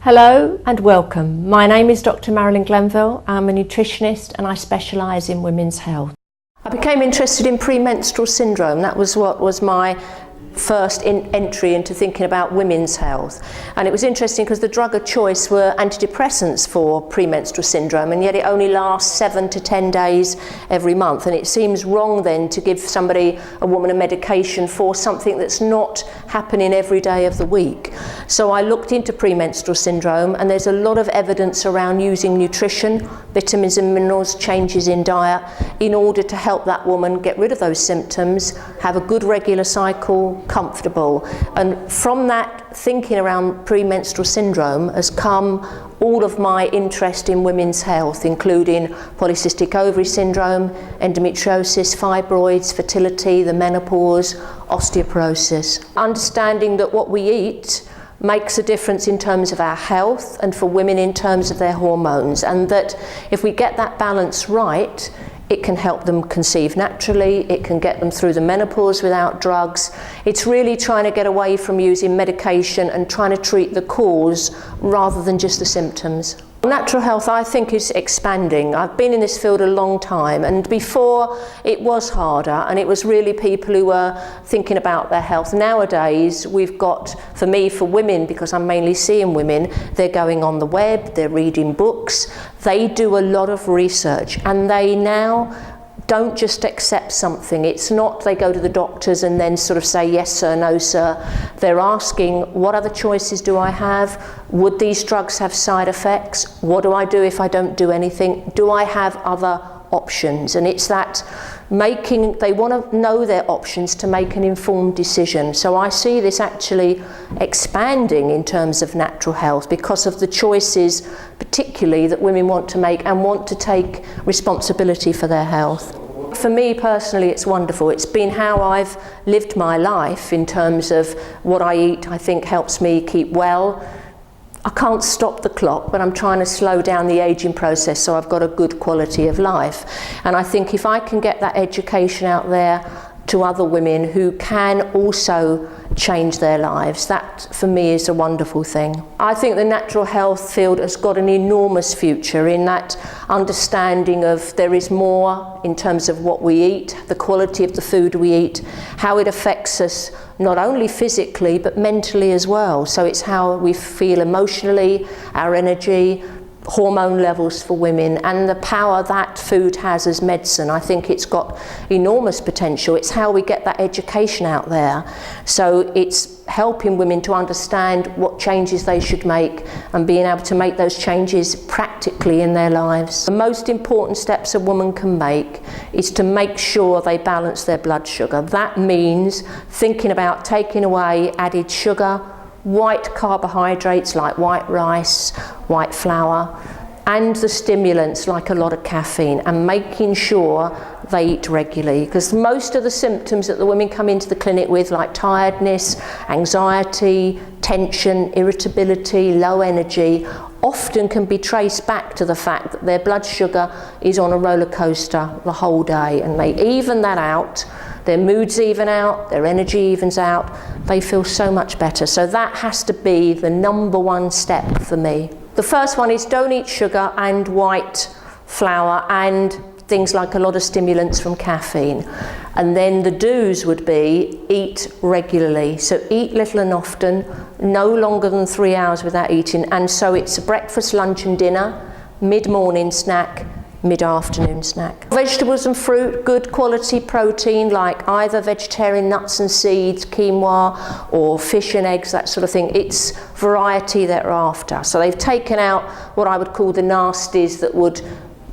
Hello and welcome. My name is Dr. Marilyn Glenville. I'm a nutritionist and I specialise in women's health. I became interested in premenstrual syndrome. That was what was my first entry into thinking about women's health. And it was interesting because the drug of choice were antidepressants for premenstrual syndrome, and yet it only lasts 7 to 10 days every month. And it seems wrong then to give a woman a medication for something that's not happening every day of the week. So I looked into premenstrual syndrome, and there's a lot of evidence around using nutrition, vitamins and minerals, changes in diet, in order to help that woman get rid of those symptoms, have a good regular cycle, comfortable. And from that thinking around premenstrual syndrome has come all of my interest in women's health, including polycystic ovary syndrome, endometriosis, fibroids, fertility, the menopause, osteoporosis. Understanding that what we eat makes a difference in terms of our health and for women in terms of their hormones, and that if we get that balance right, it can help them conceive naturally, it can get them through the menopause without drugs. It's really trying to get away from using medication and trying to treat the cause rather than just the symptoms. Natural health, I think, is expanding. I've been in this field a long time, and before it was harder, and it was really people who were thinking about their health. Nowadays, we've got, for me, for women, because I'm mainly seeing women, they're going on the web, they're reading books, they do a lot of research, and they now don't just accept something. It's not they go to the doctors and then sort of say yes sir, no sir. They're asking, what other choices do I have? Would these drugs have side effects? What do I do if I don't do anything? Do I have other options? And it's that they want to know their options to make an informed decision. So I see this actually expanding in terms of natural health because of the choices particularly that women want to make and want to take responsibility for their health. For me personally, it's wonderful. It's been how I've lived my life in terms of what I eat. I think helps me keep well. I can't stop the clock, but I'm trying to slow down the aging process so I've got a good quality of life. And I think if I can get that education out there to other women who can also change their lives, that for me is a wonderful thing. I think the natural health field has got an enormous future in that understanding of there is more in terms of what we eat, the quality of the food we eat, how it affects us not only physically but mentally as well. So it's how we feel emotionally, our energy, hormone levels for women, and the power that food has as medicine. I think it's got enormous potential. It's how we get that education out there. So it's helping women to understand what changes they should make and being able to make those changes practically in their lives. The most important steps a woman can make is to make sure they balance their blood sugar. That means thinking about taking away added sugar, white carbohydrates like white rice, white flour, and the stimulants like a lot of caffeine, and making sure they eat regularly, because most of the symptoms that the women come into the clinic with, like tiredness, anxiety, tension, irritability, low energy, often can be traced back to the fact that their blood sugar is on a roller coaster the whole day, and they even that out. Their moods even out, their energy evens out, they feel so much better. So that has to be the number one step for me. The first one is don't eat sugar and white flour and things like a lot of stimulants from caffeine. And then the do's would be eat regularly. So eat little and often, no longer than 3 hours without eating. And so it's a breakfast, lunch and dinner, mid-morning snack, mid-afternoon snack. Vegetables and fruit, good quality protein like either vegetarian nuts and seeds, quinoa, or fish and eggs, that sort of thing. It's variety they're after. So they've taken out what I would call the nasties that would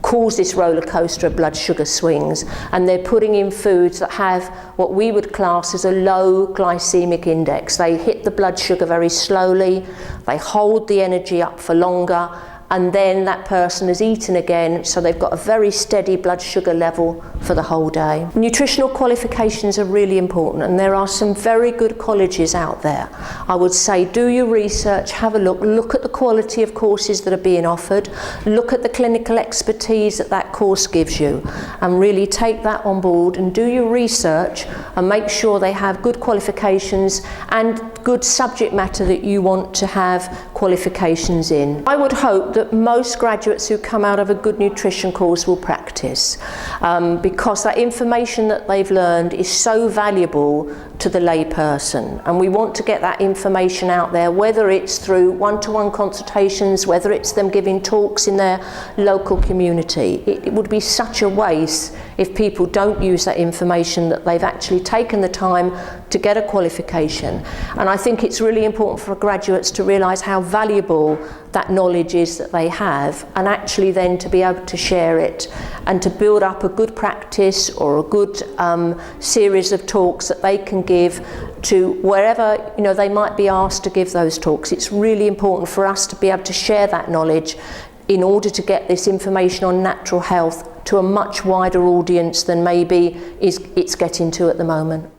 cause this roller coaster of blood sugar swings, and they're putting in foods that have what we would class as a low glycemic index. They hit the blood sugar very slowly, they hold the energy up for longer, and then that person has eaten again, so they've got a very steady blood sugar level for the whole day. Nutritional qualifications are really important, and there are some very good colleges out there. I would say do your research, have a look at the quality of courses that are being offered, look at the clinical expertise that that course gives you, and really take that on board and do your research and make sure they have good qualifications and good subject matter that you want to have qualifications in. I would hope that most graduates who come out of a good nutrition course will practice, because that information that they've learned is so valuable to the lay person, and we want to get that information out there, whether it's through one-to-one consultations, whether it's them giving talks in their local community. It would be such a waste if people don't use that information, that they've actually taken the time to get a qualification. And I think it's really important for graduates to realise how valuable that knowledge is that they have, and actually then to be able to share it and to build up a good practice or a good series of talks that they can give to wherever they might be asked to give those talks. It's really important for us to be able to share that knowledge in order to get this information on natural health to a much wider audience than maybe it's getting to at the moment.